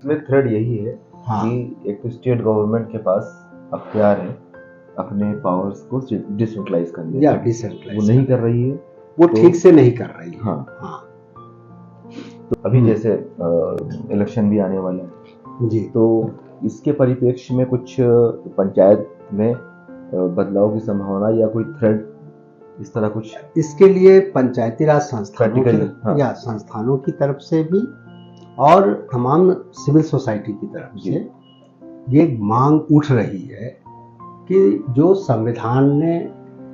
इसमें थ्रेड यही है हाँ। कि एक तो स्टेट गवर्नमेंट के पास अख्तियार है अपने पावर्स को डिसेंट्रलाइज करने या का, डिसेंट्रलाइज वो नहीं कर रही है, वो ठीक से नहीं कर रही है। हाँ। तो अभी जैसे इलेक्शन भी आने वाला है जी, तो इसके परिप्रेक्ष्य में कुछ पंचायत में बदलाव की संभावना या कोई थ्रेड इस तरह कुछ? इसके लिए पंचायती राज संस्थानों हाँ। या संस्थानों की तरफ से भी और तमाम सिविल सोसाइटी की तरफ से ये मांग उठ रही है कि जो संविधान ने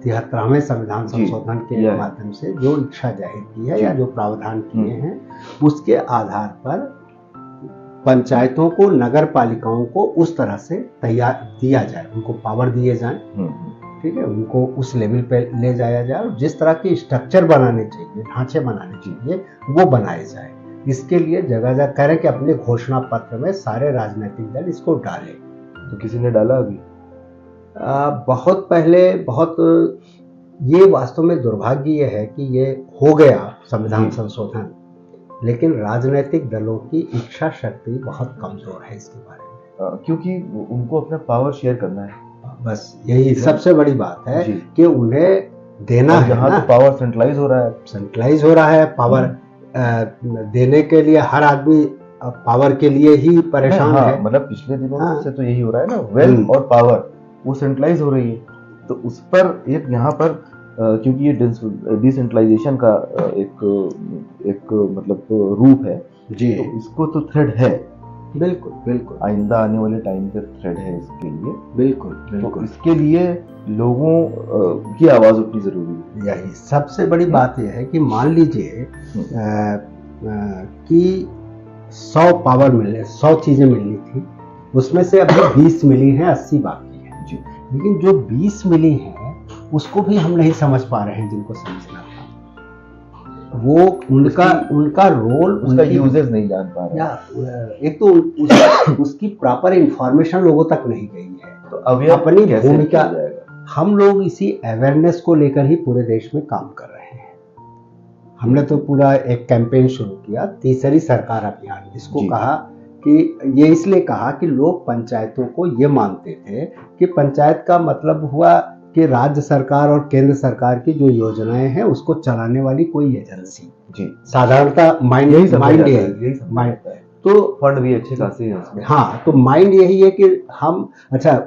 73वें संविधान संशोधन के माध्यम से जो इच्छा जाहिर की है या जो प्रावधान किए हैं, उसके आधार पर पंचायतों को, नगर पालिकाओं को उस तरह से तैयार दिया जाए, उनको पावर दिए जाएं, ठीक है, उनको उस लेवल पे ले जाया जाए और जिस तरह के स्ट्रक्चर बनाने चाहिए, ढांचे बनाने चाहिए, वो बनाए जाए। इसके लिए जगह जगह कह रहे कि अपने घोषणा पत्र में सारे राजनीतिक दल इसको डालें। तो किसी ने डाला अभी? बहुत पहले, बहुत ये वास्तव में दुर्भाग्य ये है कि ये हो गया संविधान संशोधन, लेकिन राजनीतिक दलों की इच्छा शक्ति बहुत कमजोर है इसके बारे में, क्योंकि उनको अपना पावर शेयर करना है। बस यही सबसे बड़ी बात है कि उन्हें देना है जहाँ ना, तो पावर सेंट्रलाइज हो रहा है, पावर देने के लिए हर आदमी पावर के लिए ही परेशान है। मतलब पिछले दिनों से तो यही हो रहा है ना, वेल्थ और पावर वो सेंट्रलाइज हो रही है। तो उस पर एक यहाँ पर क्योंकि ये डिसेंट्रलाइजेशन का एक मतलब रूप है जी, तो इसको तो थ्रेड है, बिल्कुल बिल्कुल, आइंदा आने वाले टाइम का थ्रेड है इसके लिए, बिल्कुल बिल्कुल। तो इसके लिए लोगों की आवाज उठनी जरूरी है। यही सबसे बड़ी बात यह है कि मान लीजिए कि 100 पावर मिले, 100 चीजें मिलनी थी, उसमें से अभी 20 मिली हैं, 80 बाकी है जी। लेकिन जो 20 मिली हैं उसको भी हम नहीं समझ पा रहे हैं, जिनको समझना था वो उनका रोल, उसका यूजेस नहीं जान पा रहे हैं। एक तो उसकी प्रॉपर इंफॉर्मेशन लोगों तक नहीं गई है, तो अपनी भूमिका हम लोग इसी अवेयरनेस को लेकर ही पूरे देश में काम कर रहे हैं। हमने तो पूरा एक कैंपेन शुरू किया, तीसरी सरकार अभियान, इसको कहा कि ये इसलिए कहा कि लोग पंचायतों को ये मानते थे कि पंचायत का मतलब हुआ कि राज्य सरकार और केंद्र सरकार की जो योजनाएं हैं उसको चलाने वाली कोई एजेंसी जी, साधारणतः माइंड यही तो फंड भी अच्छे खासे हैं उसमें। हाँ, तो माइंड यही है कि हम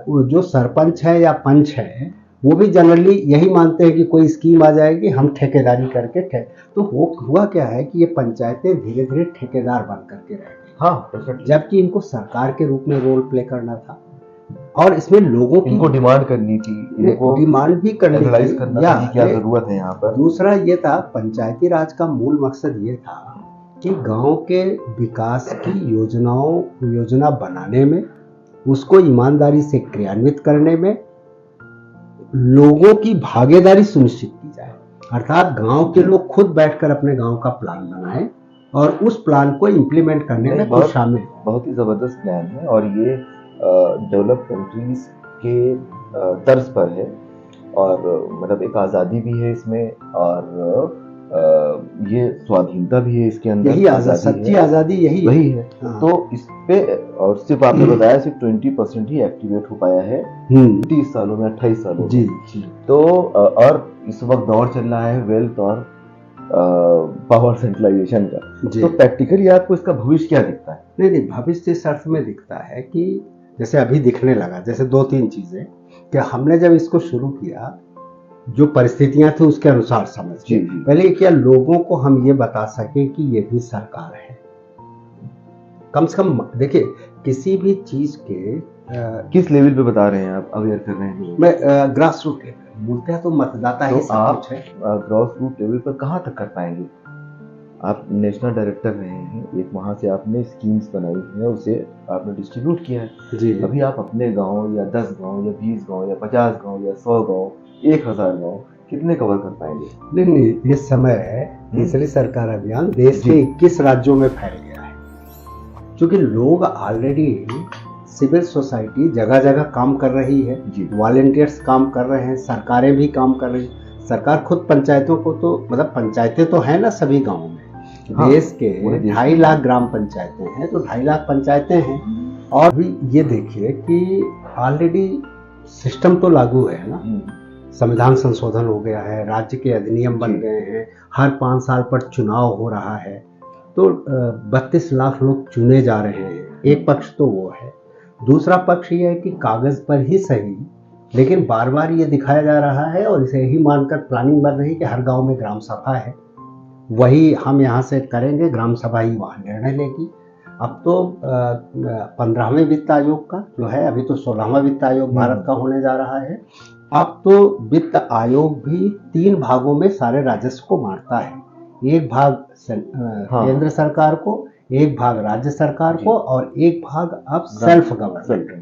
जो सरपंच है या पंच है वो भी जनरली यही मानते हैं कि कोई स्कीम आ जाएगी, हम ठेकेदारी करके तो हुआ क्या है कि ये पंचायतें धीरे धीरे ठेकेदार बन करके रह गई। हाँ, जबकि इनको सरकार के रूप में रोल प्ले करना था और इसमें लोगों की डिमांड करनी थी, इनको डिमांड भी करनी थी, क्या जरूरत है यहाँ पर। दूसरा ये था, पंचायती राज का मूल मकसद ये था कि गांव के विकास की योजना बनाने में, उसको ईमानदारी से क्रियान्वित करने में लोगों की भागीदारी सुनिश्चित की जाए, अर्थात गांव के लोग खुद बैठकर अपने गांव का प्लान बनाएं और उस प्लान को इम्प्लीमेंट करने में खुद शामिल। बहुत ही जबरदस्त प्लान है और ये डेवलप्ड कंट्रीज के तर्ज पर है और मतलब एक आज़ादी भी है इसमें और ये स्वाधीनता भी है इसके अंदर। यही सच्ची आज़ादी यही है। हाँ। तो इस पे और सिर्फ आपने बताया सिर्फ 20% ही एक्टिवेट हो पाया है 30 सालों में, 28 सालों में जी। तो और इस वक्त दौर चल रहा है वेल्थ और पावर सेंट्रलाइजेशन का। तो प्रैक्टिकली आपको इसका भविष्य क्या दिखता है? नहीं, भविष्य इस अर्थ में दिखता है कि जैसे अभी दिखने लगा, जैसे 2-3 चीजें कि हमने जब इसको शुरू किया, जो परिस्थितियां थी उसके अनुसार समझ पहले क्या लोगों को हम ये बता सके कि ये भी सरकार है। कम से कम देखिए, किसी भी चीज के किस लेवल पे बता रहे हैं आप, अवेयर कर रहे हैं? मैं ग्रास रूट लेवल, मूलतः तो मतदाता ही सब कुछ है। ग्रास रूट लेवल पर कहाँ तक कर पाएंगे? आप नेशनल डायरेक्टर रहे हैं, एक वहाँ से आपने स्कीम्स बनाई है, उसे आपने डिस्ट्रीब्यूट किया है जी। अभी आप अपने गांव या 10 गांव या 20 गांव या 50 गांव या 100 गांव, 1000 गांव कितने कवर कर पाएंगे? नहीं, ये समय है तीसरी सरकार अभियान देश के 21 राज्यों में फैल गया है, क्योंकि लोग ऑलरेडी सिविल सोसाइटी जगह जगह काम कर रही है, वॉलंटियर्स काम कर रहे हैं, सरकारें भी काम कर रही हैं। सरकार खुद पंचायतों को तो मतलब पंचायतें तो हैं ना सभी गाँवों में, हाँ, देश के पूरे देश 2.5 में। लाख ग्राम पंचायतें हैं, तो 2.5 लाख पंचायतें हैं। और भी ये देखिए कि ऑलरेडी सिस्टम तो लागू है ना, संविधान संशोधन हो गया है, राज्य के अधिनियम बन गए हैं, हर 5 साल पर चुनाव हो रहा है, तो 32 लाख लोग चुने जा रहे हैं। एक पक्ष तो वो है, दूसरा पक्ष ये है कि कागज पर ही सही, लेकिन बार बार ये दिखाया जा रहा है और इसे ही मानकर प्लानिंग बन रही है कि हर गांव में ग्राम सभा है, वही हम यहाँ से करेंगे, ग्राम सभा ही वहाँ निर्णय लेगी। अब तो 15वें वित्त आयोग का जो है, अभी तो 16वां वित्त आयोग भारत का होने जा रहा है। अब तो वित्त आयोग भी 3 भागों में सारे राजस्व को बांटता है, एक भाग केंद्र सरकार को, एक भाग राज्य सरकार को, और एक भाग अब सेल्फ गवर्नमेंट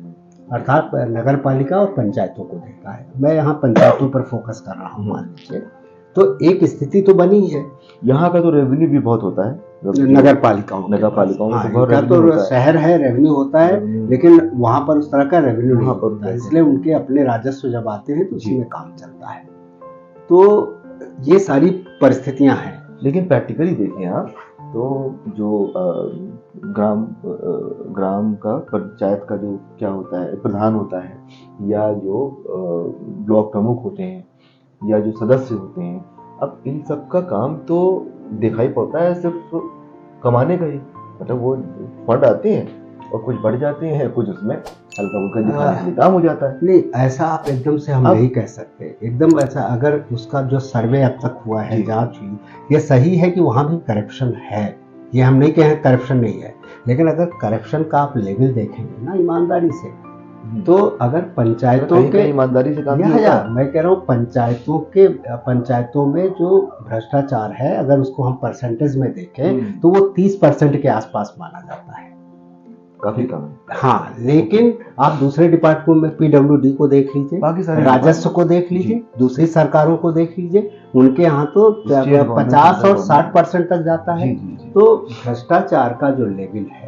अर्थात नगर पालिका और पंचायतों को देता है। मैं यहाँ पंचायतों पर फोकस कर रहा हूँ, मान लीजिए। तो एक स्थिति तो बनी है। यहाँ का तो रेवेन्यू भी बहुत होता है, नगर पालिकाओं में तो बहुत का तो शहर है, रेवेन्यू होता है, लेकिन वहाँ पर उस तरह का रेवेन्यू नहीं होता है, इसलिए उनके अपने राजस्व जब आते हैं तो उसी में काम चलता है। तो ये सारी परिस्थितियां हैं। लेकिन प्रैक्टिकली देखें आप तो जो ग्राम का पंचायत का जो क्या होता है, प्रधान होता है, या जो ब्लॉक प्रमुख होते हैं, या जो सदस्य होते हैं, अब इन सब का काम तो दिखाई पड़ता है सिर्फ कमाने का ही। मतलब वो फंड आते हैं और कुछ बढ़ जाते हैं, कुछ उसमें हल्का फुल्का दिखाने के लिए काम हो जाता है। नहीं, ऐसा आप एकदम से हम नहीं कह सकते। एकदम ऐसा, अगर उसका जो सर्वे अब तक हुआ है, जांच हुई, ये सही है कि वहाँ भी करप्शन है, ये हम नहीं कहें करप्शन नहीं है, लेकिन अगर करप्शन का आप लेवल देखेंगे ना ईमानदारी से, तो अगर पंचायतों के ईमानदारी से काम मैं कह रहा हूँ पंचायतों में जो भ्रष्टाचार है, अगर उसको हम परसेंटेज में देखें तो वो 30% के आसपास माना जाता है, काफी कम है। हाँ, लेकिन आप दूसरे डिपार्टमेंट में PWD को देख लीजिए, बाकी सारे राजस्व को देख लीजिए, दूसरी सरकारों को देख लीजिए, उनके यहाँ तो 50 और 60% तक जाता है। तो भ्रष्टाचार का जो लेवल है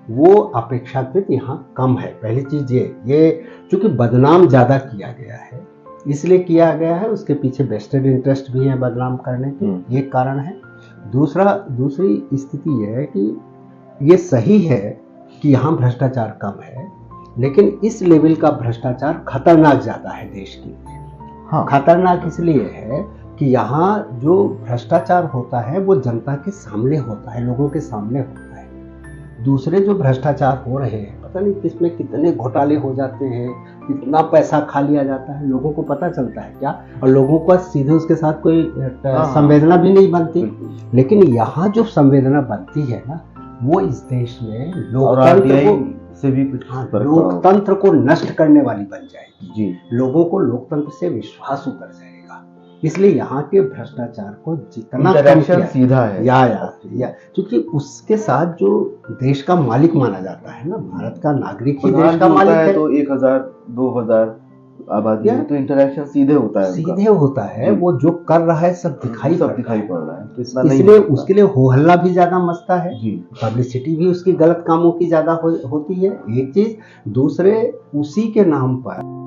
वो अपेक्षाकृत यहाँ कम है। पहली चीज ये चूंकि बदनाम ज्यादा किया गया है, इसलिए किया गया है, उसके पीछे वेस्टेड इंटरेस्ट भी है बदनाम करने के, एक कारण है। दूसरी स्थिति यह है कि ये सही है कि यहाँ भ्रष्टाचार कम है, लेकिन इस लेवल का भ्रष्टाचार खतरनाक ज्यादा है देश के लिए। हाँ, खतरनाक इसलिए है कि यहाँ जो भ्रष्टाचार होता है वो जनता के सामने होता है, लोगों के सामने होता है। दूसरे जो भ्रष्टाचार हो रहे हैं, पता नहीं किसमें कितने घोटाले हो जाते हैं, कितना पैसा खा लिया जाता है, लोगों को पता चलता है क्या? और लोगों को सीधे उसके साथ कोई संवेदना भी नहीं बनती। लेकिन यहाँ जो संवेदना बनती है ना, वो इस देश में लोकतंत्र को नष्ट करने वाली बन जाएगी जी। लोगों को लोकतंत्र से विश्वास उतर जाएगा। इसलिए यहाँ के भ्रष्टाचार को जितना इंटरेक्शन सीधा है या क्योंकि उसके साथ जो देश का मालिक माना जाता है ना, भारत का नागरिक ही देश का मालिक है। तो 1000-2000 आबादी है, तो इंटरेक्शन सीधे होता है, वो जो कर रहा है सब दिखाई पड़ रहा है, तो इसलिए उसके लिए हो हल्ला भी ज्यादा मचता है, पब्लिसिटी भी उसकी गलत कामों की ज्यादा होती है, एक चीज। दूसरे उसी के नाम पर